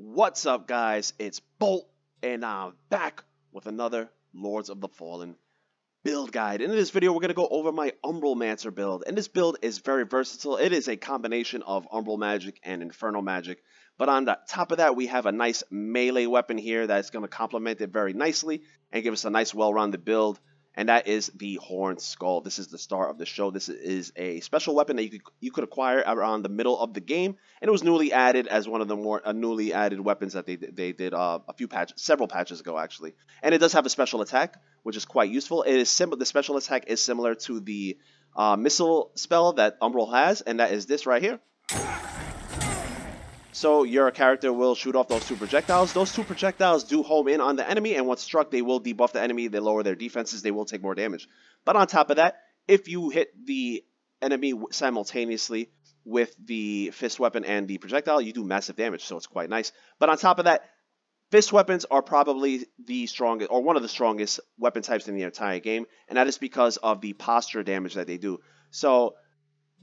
What's up, guys? It's Bolt, and I'm back with another Lords of the Fallen build guide. In this video, we're going to go over my UMBRAL build, and this build is very versatile. It is a combination of UMBRAL magic and Infernal magic, but on the top of that, we have a nice melee weapon here that's going to complement it very nicely and give us a nice, well-rounded build. And that is the Horned Skull. This is the star of the show. This is a special weapon that you could acquire around the middle of the game, and it was newly added as one of the more newly added weapons that they did several patches ago actually. And it does have a special attack, which is quite useful. It is the special attack is similar to the missile spell that UMBRAL has, and that is this right here. So your character will shoot off those two projectiles. Those two projectiles do home in on the enemy, and once struck, they will debuff the enemy. They lower their defenses. They will take more damage. But on top of that, if you hit the enemy simultaneously with the fist weapon and the projectile, you do massive damage, so it's quite nice. But on top of that, fist weapons are probably the strongest, or one of the strongest weapon types in the entire game, and that is because of the posture damage that they do. So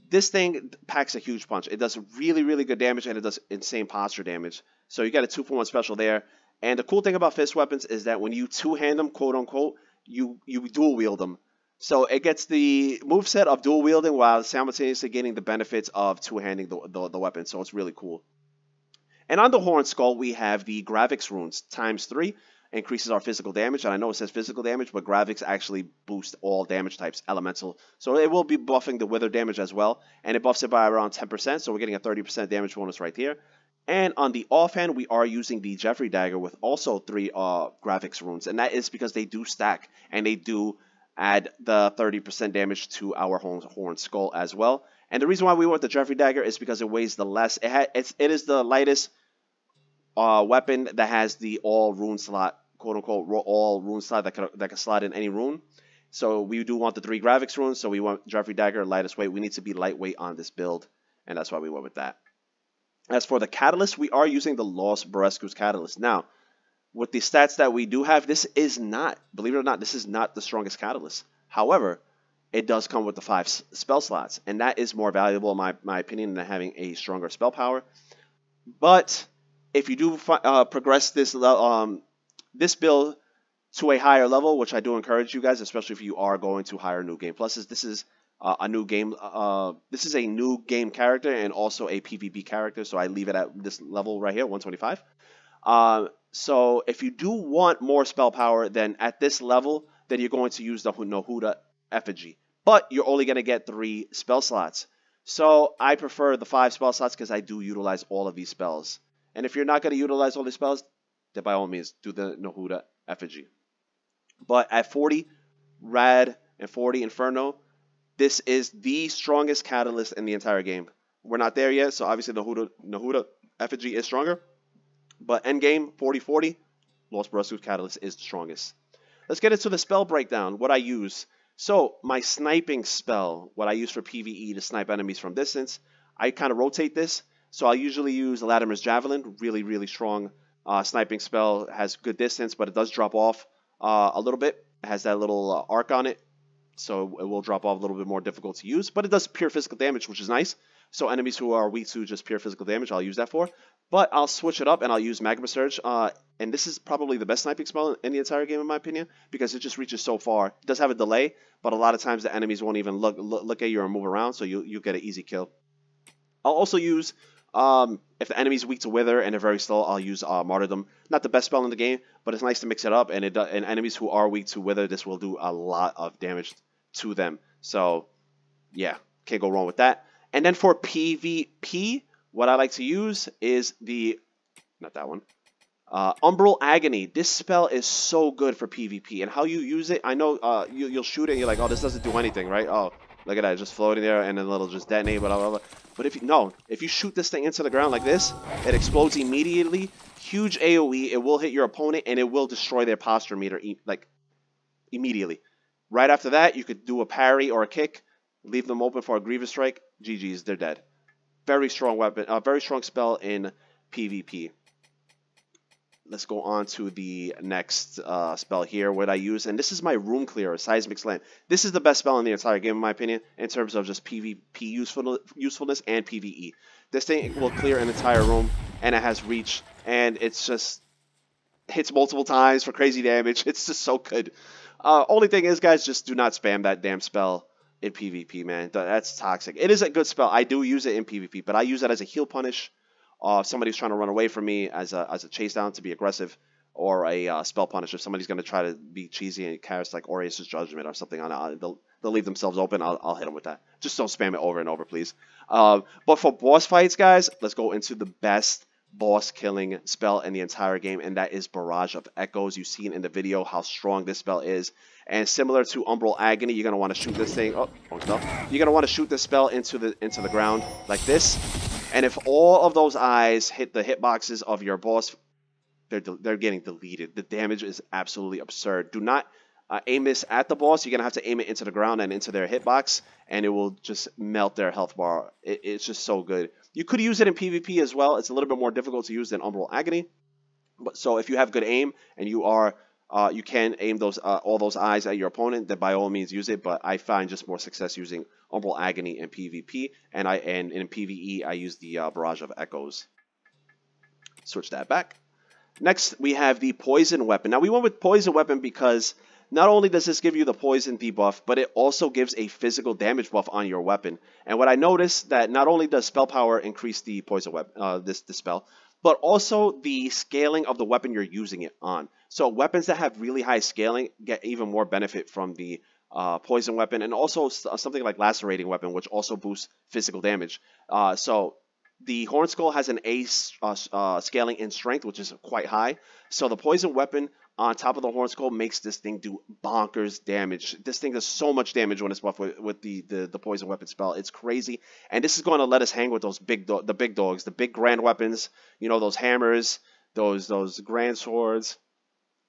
this thing packs a huge punch. It does really, really good damage, and it does insane posture damage. So you got a 2-for-1 special there. And the cool thing about fist weapons is that when you two-hand them, quote-unquote, you dual-wield them. So it gets the moveset of dual-wielding while simultaneously getting the benefits of two-handing the weapon. So it's really cool. And on the Horned Skull, we have the Graphics runes ×3. Increases our physical damage, and I know it says physical damage, but graphics actually boost all damage types, elemental. So it will be buffing the wither damage as well, and it buffs it by around 10%, so we're getting a 30% damage bonus right here. And on the offhand, we are using the Jeffrey Dagger with also 3 graphics runes, and that is because they do stack, and they do add the 30% damage to our Horned Skull as well. And the reason why we want the Jeffrey Dagger is because it weighs the less. It is the lightest weapon that has the all rune slot, quote unquote, all rune slot that can slot in any rune. So we do want the 3 graphics runes, so we want Jeffrey Dagger, lightest weight. We need to be lightweight on this build, and that's why we went with that. As for the catalyst, we are using the Lost Berescu's catalyst. Now, with the stats that we do have, this is not, believe it or not, this is not the strongest catalyst. However, it does come with the 5 spell slots, and that is more valuable in my opinion than having a stronger spell power. But if you do progress this build to a higher level, which I do encourage you guys, especially if you are going to higher new game pluses, this is a new game. This is a new game character and also a PvP character, so I leave it at this level right here, 125. So if you do want more spell power, then at this level, then you're going to use the Nahuda effigy, but you're only going to get 3 spell slots. So I prefer the 5 spell slots because I do utilize all of these spells. And if you're not going to utilize all these spells, then by all means, do the Nahuda effigy. But at 40 Rad and 40 Inferno, this is the strongest catalyst in the entire game. We're not there yet, so obviously the Nahuda effigy is stronger. But endgame, 40-40, Lost Berescu's catalyst is the strongest. Let's get into the spell breakdown, what I use. So my sniping spell, what I use for PvE to snipe enemies from distance, I kind of rotate this. So I'll usually use Latimer's Javelin, really, really strong sniping spell. Has good distance, but it does drop off a little bit. It has that little arc on it, so it will drop off a little bit more difficult to use. But it does pure physical damage, which is nice. So enemies who are weak to just pure physical damage, I'll use that for. But I'll switch it up, and I'll use Magma Surge. And this is probably the best sniping spell in the entire game, in my opinion, because it just reaches so far. It does have a delay, but a lot of times the enemies won't even look at you or move around, so you get an easy kill. I'll also use, if the enemy's weak to Wither and they're very slow, I'll use Martyrdom. Not the best spell in the game, but it's nice to mix it up. And and enemies who are weak to Wither, this will do a lot of damage to them. So, yeah, can't go wrong with that. And then for PvP, what I like to use is not that one, UMBRAL Agony. This spell is so good for PvP. And how you use it, I know you'll shoot it and you're like, oh, this doesn't do anything, right? Oh, look at that, just floating there, and then it'll just detonate, blah, blah, blah. But if you shoot this thing into the ground like this, it explodes immediately. Huge AoE. It will hit your opponent, and it will destroy their posture meter, immediately. Right after that, you could do a parry or a kick, leave them open for a Grievous Strike. GG's, they're dead. Very strong weapon, very strong spell in PvP. let's go on to the next spell here. What I use, and this is my Room Clearer, Seismic Slant. This is the best spell in the entire game, in my opinion, in terms of just PvP usefulness and PvE. This thing will clear an entire room, and it has reach, and it's just hits multiple times for crazy damage. It's just so good. Only thing is, guys, just do not spam that damn spell in PvP, man. That's toxic. It is a good spell. I do use it in PvP, but I use it as a heal punish. If somebody's trying to run away from me as a chase down to be aggressive, or a spell punish. If somebody's going to try to be cheesy and cast like Aureus' Judgment or something on it, they'll leave themselves open. I'll hit them with that. Just don't spam it over and over, please. But for boss fights, guys, let's go into the best boss killing spell in the entire game, and that is Barrage of Echoes. You've seen in the video how strong this spell is, and similar to Umbral Agony, you're gonna want to shoot this thing. Oh, wrong spell. You're gonna want to shoot this spell into the ground like this, and if all of those eyes hit the hitboxes of your boss, they're getting deleted. The damage is absolutely absurd. Do not aim this at the boss. You're gonna have to aim it into the ground and into their hitbox, and it will just melt their health bar. It's just so good. You could use it in PvP as well. It's a little bit more difficult to use than Umbral Agony. But so if you have good aim and you can aim those all those eyes at your opponent, then by all means use it. But I find just more success using Umbral Agony in PvP, and in PvE I use the Barrage of Echoes. Switch that back. Next we have the Poison Weapon. Now we went with Poison Weapon because not only does this give you the poison debuff, but it also gives a physical damage buff on your weapon. And what I noticed that not only does spell power increase the poison weapon, this spell, but also the scaling of the weapon you're using it on. So weapons that have really high scaling get even more benefit from the poison weapon, and also something like Lacerating Weapon, which also boosts physical damage. So the Horn Skull has an A scaling in strength, which is quite high. So the poison weapon on top of the Horn Skull makes this thing do bonkers damage. This thing does so much damage when it's buffed with the poison weapon spell. It's crazy, and this is going to let us hang with those big dogs, the big grand weapons. You know, those hammers, those grand swords.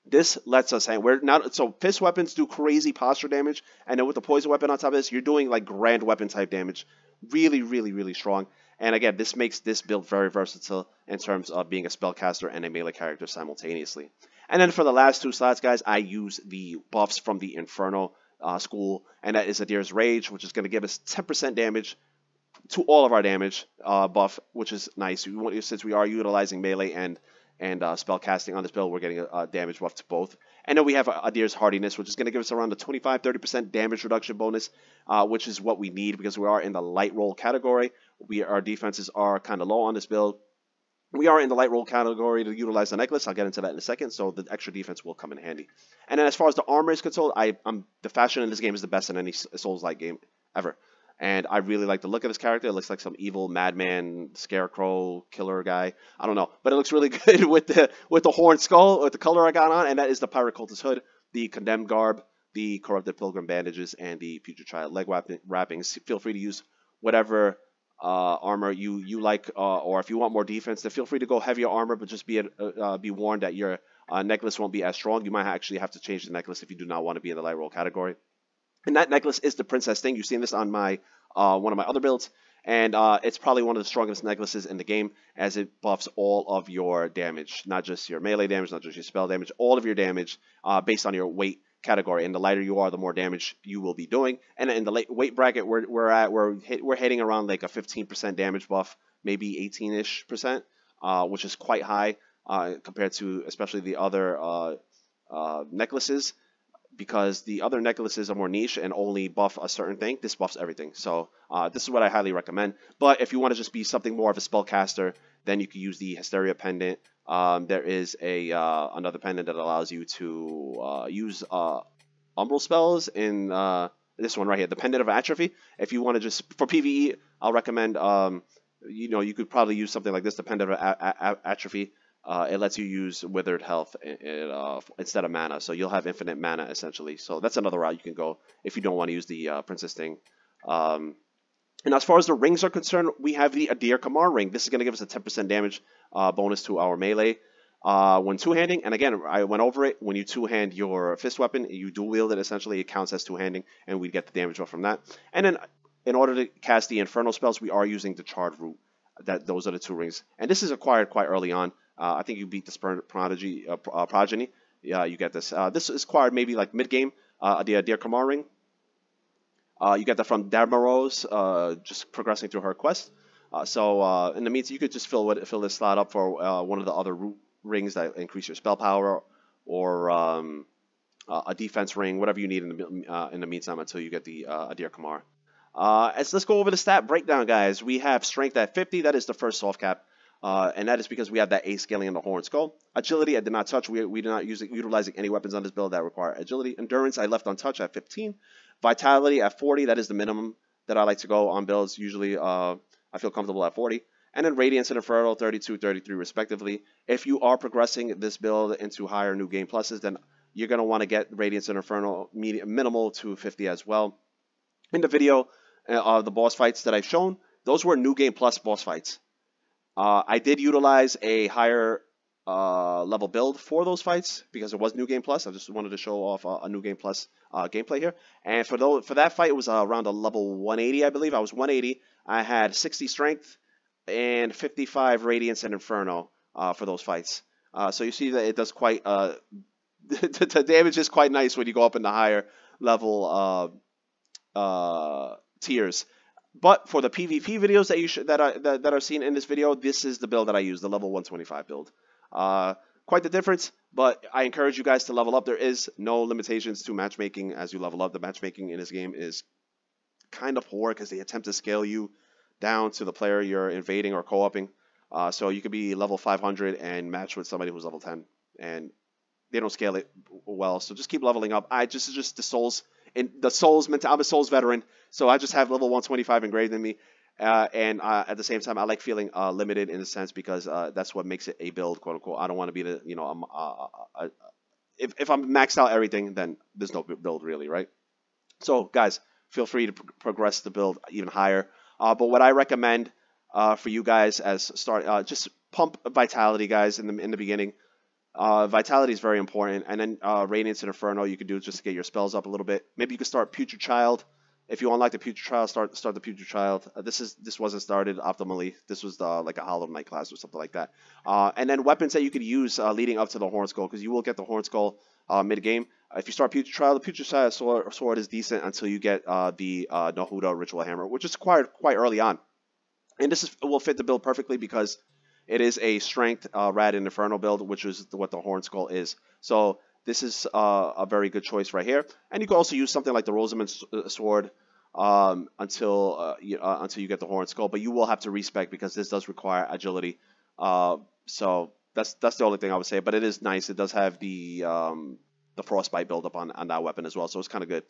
This lets us hang. We're not so fist weapons do crazy posture damage, and then with the poison weapon on top of this, you're doing like grand weapon type damage. Really, really, really strong. And again, this makes this build very versatile in terms of being a spellcaster and a melee character simultaneously. And then for the last two slots, guys, I use the buffs from the Inferno school, and that is Adir's Rage, which is going to give us 10% damage to all of our damage buff, which is nice. Since we are utilizing melee and spellcasting on this build, we're getting a damage buff to both. And then we have Adir's Hardiness, which is going to give us around a 25-30% damage reduction bonus, which is what we need because we are in the light roll category. Our defenses are kind of low on this build. We are in the light roll category to utilize the necklace. I'll get into that in a second, so the extra defense will come in handy. And then as far as the armor is concerned, the fashion in this game is the best in any Souls-like game ever. And I really like the look of this character. It looks like some evil madman, scarecrow, killer guy. I don't know. But it looks really good with the horn skull, with the color I got on. And that is the Pirate Cultist hood, the Condemned garb, the Corrupted Pilgrim bandages, and the Future Child leg wrappings. Feel free to use whatever armor you like, or if you want more defense, then feel free to go heavier armor, but just be warned that your necklace won't be as strong. You might actually have to change the necklace if you do not want to be in the light roll category. And that necklace is the Princess thing. You've seen this on my one of my other builds, and it's probably one of the strongest necklaces in the game, as it buffs all of your damage, not just your melee damage, not just your spell damage, all of your damage based on your weight category. And the lighter you are, the more damage you will be doing. And in the weight bracket we're hitting around like a 15% damage buff, maybe 18-ish%, which is quite high compared to especially the other necklaces, because the other necklaces are more niche and only buff a certain thing. This buffs everything. So this is what I highly recommend. But if you want to just be something more of a spellcaster, then you can use the Hysteria pendant. There is another pendant that allows you to use umbral spells in this one right here, the Pendant of Atrophy. If you want to just, for PvE, I'll recommend, you could probably use something like this, the Pendant of Atrophy. It lets you use Withered Health instead of mana, so you'll have infinite mana essentially. So that's another route you can go if you don't want to use the Princess thing. And as far as the rings are concerned, we have the Adir Kamar ring. This is going to give us a 10% damage bonus to our melee when two-handing. And again, I went over it. When you two-hand your fist weapon, you dual-wield it essentially. It counts as two-handing, and we get the damage off from that. And then in order to cast the Infernal spells, we are using the Charred Root. Those are the two rings. And this is acquired quite early on. I think you beat the Progeny. Yeah, you get this. This is acquired maybe like mid-game. The Dear Kamar ring. You get that from Damarose, just progressing through her quest. In the meantime, you could just fill this slot up for one of the other root rings that increase your spell power, or a defense ring, whatever you need in the meantime until you get the Adir Kamar. Let's go over the stat breakdown, guys. We have strength at 50. That is the first soft cap. And that is because we have that A scaling in the Horn Skull. Agility, I did not touch. We did not utilizing any weapons on this build that require agility. Endurance, I left untouched at 15. Vitality at 40. That is the minimum that I like to go on builds. Usually, I feel comfortable at 40. And then Radiance and Inferno, 32, 33 respectively. If you are progressing this build into higher new game pluses, then you're going to want to get Radiance and Inferno minimal to 50 as well. In the video, the boss fights that I've shown, those were new game plus boss fights. I did utilize a higher level build for those fights because it was new game plus. I just wanted to show off a new game plus gameplay here. And for that fight, it was around a level 180, I believe. I was 180. I had 60 strength and 55 Radiance and Inferno for those fights. So you see that it does quite... the damage is quite nice when you go up in the higher level tiers. But for the PvP videos that are seen in this video, this is the build that I use, the level 125 build. Quite the difference, but I encourage you guys to level up. There is no limitations to matchmaking as you level up. The matchmaking in this game is kind of poor because they attempt to scale you down to the player you're invading or co-oping. So you could be level 500 and match with somebody who's level 10, and they don't scale it well. So just keep leveling up. Just the souls. I'm a Souls veteran, so I just have level 125 engraved in me, and at the same time, I like feeling limited in a sense because that's what makes it a build, quote unquote. I don't want to be the, if I'm maxed out everything, then there's no build really, right? So guys, feel free to progress the build even higher. But what I recommend for you guys as just pump Vitality, guys, in the beginning. Vitality is very important, and then Radiance and Inferno you could do just to get your spells up a little bit. Maybe you could start Putrid Child. If you unlock the Putrid Child, start the Putrid Child. This wasn't started optimally. This was like a Hollow Knight class or something like that. And then weapons that you could use leading up to the Horn Skull, because you will get the Horn Skull mid game. If you start Putrid Child, the Putrid Child sword is decent until you get the Nahuda Ritual Hammer, which is acquired quite early on. And this will fit the build perfectly because it is a strength Rad and Inferno build, which is what the Horn Skull is. So this is a very good choice right here. And you can also use something like the Rosamund Sword until you get the Horn Skull. But you will have to respec because this does require agility. So that's the only thing I would say. But it is nice. It does have the Frostbite buildup on that weapon as well. So it's kind of good.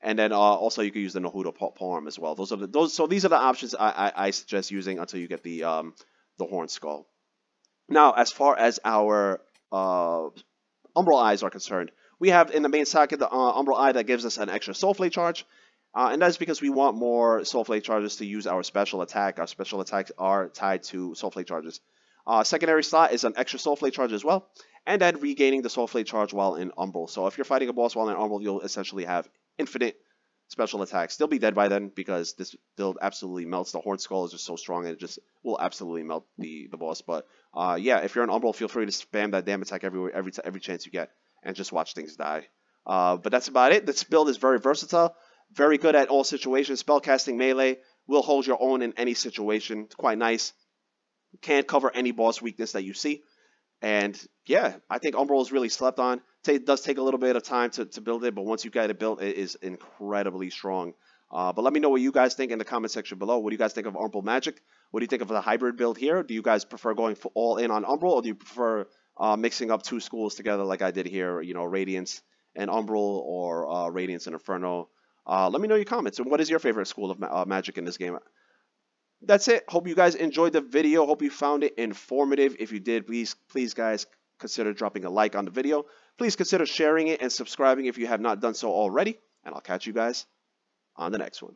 And then also you can use the Nahuda Polearm as well. So these are the options I suggest using until you get the Horn Skull. Now, as far as our Umbral Eyes are concerned, we have in the main socket the Umbral Eye that gives us an extra Soulflake charge, and that's because we want more Soulflake charges to use our special attack. Our special attacks are tied to Soulflake charges. Secondary slot is an extra Soulflake charge as well, and then regaining the Soulflake charge while in Umbral. So if you're fighting a boss while in Umbral, you'll essentially have infinite special attacks. They'll be dead by then because this build absolutely melts. The Horn Skull is just so strong and it just will absolutely melt the boss. But yeah, if you're on Umbral, feel free to spam that damn attack every chance you get and just watch things die. But that's about it. This build is very versatile, very good at all situations. Spellcasting melee will hold your own in any situation. It's quite nice. Can't cover any boss weakness that you see. And yeah, I think Umbral is really slept on. It does take a little bit of time to build it, but once you get it built, it is incredibly strong. But let me know what you guys think in the comment section below. What do you guys think of Umbral Magic? What do you think of the hybrid build here? Do you guys prefer going all in on Umbral, or do you prefer mixing up two schools together like I did here? You know, Radiance and Umbral, or Radiance and Inferno. Let me know your comments. And what is your favorite school of magic in this game? That's it. Hope you guys enjoyed the video. Hope you found it informative. If you did, please guys, consider dropping a like on the video. Please consider sharing it and subscribing if you have not done so already. And I'll catch you guys on the next one.